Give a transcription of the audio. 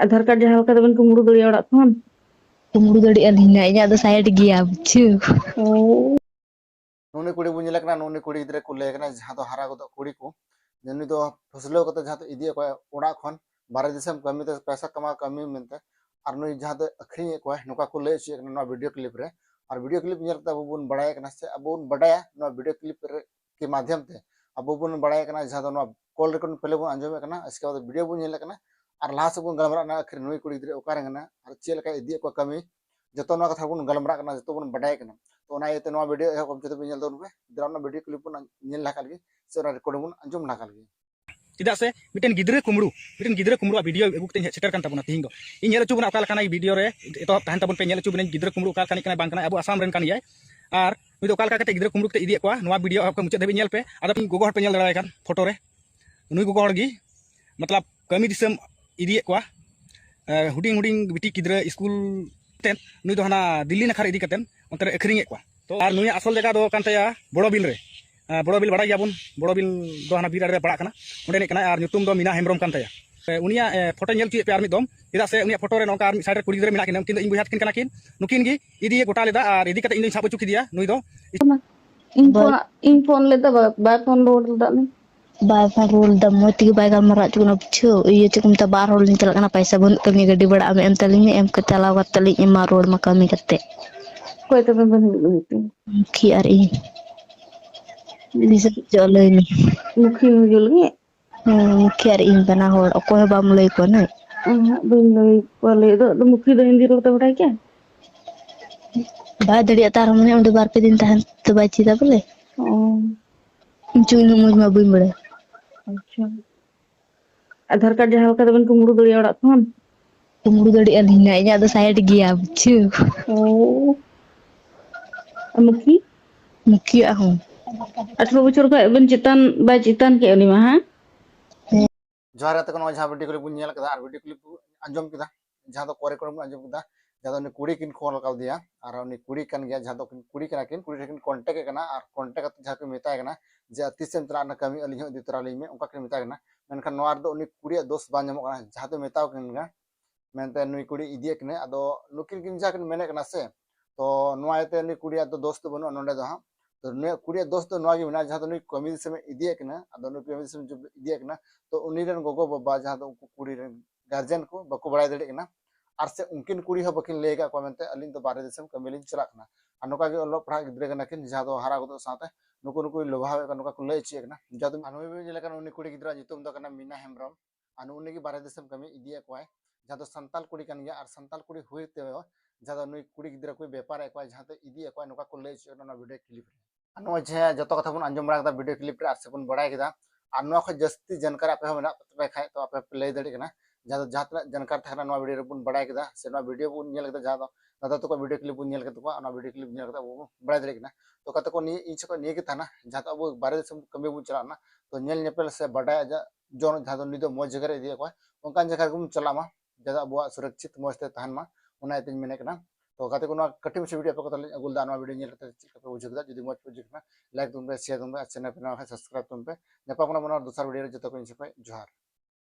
आधार card जहाँ लेका तबन कुमड़ू दड़िया ओड़ा खन कुमड़ू दड़ी अलिना इᱧᱟᱜ ᱫᱚ साइड ᱜᱮᱭᱟ बुझू ओ नुनी कुड़ी बुन लेकना नुनी कुड़ी गिद्रे को लेकना जहां तो हारा गदो कुड़ी को जनी तो फसलो कते जहां तो इदी को ओड़ा खन बारे दिसम कमी ते पैसा कमा कमी मिनते और नुई जहां तो अखरी को नुका को ले छि ना वीडियो क्लिप रे और वीडियो क्लिप नेलते अब बुन बड़ाय कना से अब बुन बड़ाया ना वीडियो क्लिप रे के माध्यम ते अब बुन बड़ाय कना जहां तो ना कॉल रिकॉर्ड पहले बुन अंजमे कना इसके बाद वीडियो बुन नेल कना और लाहा से बुन गलमरा ना अखरी नुई कुड़ी गिद्रे ओकारे कना और चेल का इदी को कमी जतो ना कथा बुन गलमरा कना जतो बुन बड़ाय कना तो ना ये नो वीडियो है कम से भी नेल पे दिराना वीडियो क्लिप बुन नेल लाकल गे से रिकॉर्ड बुन अंजम लाकल गे चेदा से मिटन गिद्रे कुमड़ू वीडियो अगु कते सेटर कान तबना तिहिं दो इन नेल चुबना ओका लकाना वीडियो रे एतो तहन तबन पे नेल चुबना गिद्रे कुमड़ू ओका कानी kana बांग kana अबु आसाम रेन कान याय आर नुई दो ओका लका कते गिद्रे कुमड़ू कते इदी एकवा नोवा वीडियो आपका मुचाद देबी नेल पे आदा गोगो हर पे नेल दड़ाय कान फोटो रे नुई गोगो हर गी मतलब कमी दिसम इदी एकवा हुडिंग हुडिंग बिटी गिद्रे स्कूल तेन नुई दो हना दिल्ली नखर इदी कतेन ओंतरे अखरिंग एकवा तो आर नुई असल जगह दो कान तया बड़ो बिल रे बड़ो बिल बड़ा गयाबन बड़ो बिल दो हना बीर रे बड़ा kana ओंडे kana आर nyutum दो मीना हेमब्रम कान तया उनिया फोटो नेल चुए पे आर मिद दम चेदा से उनिया फोटो रे नोका आर साइड रे कुड़ी गिद्रे मिना किन किन इन बुझात किन kana किन नुकिन गी इदी गोटा लेदा आर इदी कते इन साब चुकी दिया नुई दो इन फोन लेता बाय फोन रोड दा ने बाय फारोल द मोती बाय गलमरा चुना बुझू ये चुकुम त बार होल नितल kana पैसा बन कमी गड्डी बड़ा एम तलिंग एम के चलाव तलिंग एमा रोड मा कमी करते कोई तबन बन की आर इन दिस चलेनी मुखी मुजुल गे की आर इन बना होड़ ओको बाम लई को न बिन लई कोले दो मुखी दो हिंदी रोड बड़ा क्या बाय दड़िया तार मने उंडे बार पे दिन तहन तो बाय चीदा बोले ओ चुनु मुज मा बुई मड़े अच्छा आधार कार्ड जहाँ लेका तबन कुमड़ू दड़िया ओड़ा खन कुमड़ू दड़ी अलिना इᱧाᱜ ᱫᱚ साइड ᱜᱮᱭᱟ बुझू ओ मुखी मुखिया हूं 18 बछर का बन चितान बाय चितान के उनी मा हां जहां रहते को जहां वीडियो क्लिप बुन नेल कदा और वीडियो क्लिप अंजम किदा जहां तो कोरे कोरे अंजम किदा जहां तो कुड़ी किन कॉल का दिया और उनी कुड़ी कन गया जहां तो कुड़ी कना किन कुड़ी किन कांटेक्ट कना और कांटेक्ट जहां को मेता कना जे अतिसेम तरा ना कमी अली हो दितरा लई में उनका के मेता कना मेनखान नोआर दो उनी कुड़ी दोस्त बा नमो कना जहां तो मेता कना मेनते नुई कुड़ी इदी कने अदो नुकिन किन जा कन मेने कना से तो नोआते नुई कुड़ी दो दोस्त बनो नोंडे दो हां तो नुई कुड़ी दोस्त तो नोआ गे मेना जहां तो नुई कमी समय इदी कना अदो नुई कमी समय जब इदी कना तो उनी रन गोगो बाबा जहां तो कुड़ी रन गार्जियन को बको बड़ाय दड़े कना और से उनकिन कुड़ी हो बकिन लेगा को मेनते अलिन तो बारे दिसम कमिलिन चला कना और नोका गे ओलो पढ़ा गिद्रे कना किन जहां तो हारा गदो साथे नुको नुको लोभावे कना नोका को लय छि कना जहां तो अनोय बे लेकन उनी कुड़ी गिद्रा जितुम दो कना मीना हेमब्रम अनु उनी के बारे दिसम कमी इदी कोय जहां तो संताल कुड़ी कन गया और संताल कुड़ी हुईते जहां तो नुई कुड़ी गिद्रा कोई व्यापार एक जहां तो इदी एक नोका को लय छि ना वीडियो क्लिप नो जे जतो कथा बुन अंजम बड़ा वीडियो क्लिप रे से बुन बड़ाय केदा और नो ख जस्ती जानकारी आपे मेना पे खाय तो आपे लय दड़ी कना जहां जहां जानकारी थाना नो वीडियो रे बुन बड़ाय केदा से नो वीडियो बुन नेल केदा जहां दादा तो को वीडियो क्लिप बुन नेल केदा को ना वीडियो क्लिप नेल केदा वो बड़ाय दड़ी कना तो कत को नी इन को नी के थाना जहां तो अब बारे से कमी बुन चला ना तो नेल नेपल से बड़ाय जोन जहां तो नी दो मौज जगह रे दिया को उनका जगह को चला मा जदा अब सुरक्षित मौजते तहन मा उना इतिन मेने कना तो गाते को कटिंग से वीडियो पे को अगुल दाना वीडियो नेल कते चिक पे बुझ केदा जदी मौज पे जिकना लाइक तुम पे शेयर तुम पे चैनल पे सब्सक्राइब तुम पे नेपा कोना दूसरा वीडियो जतो को इन से पे जोहार।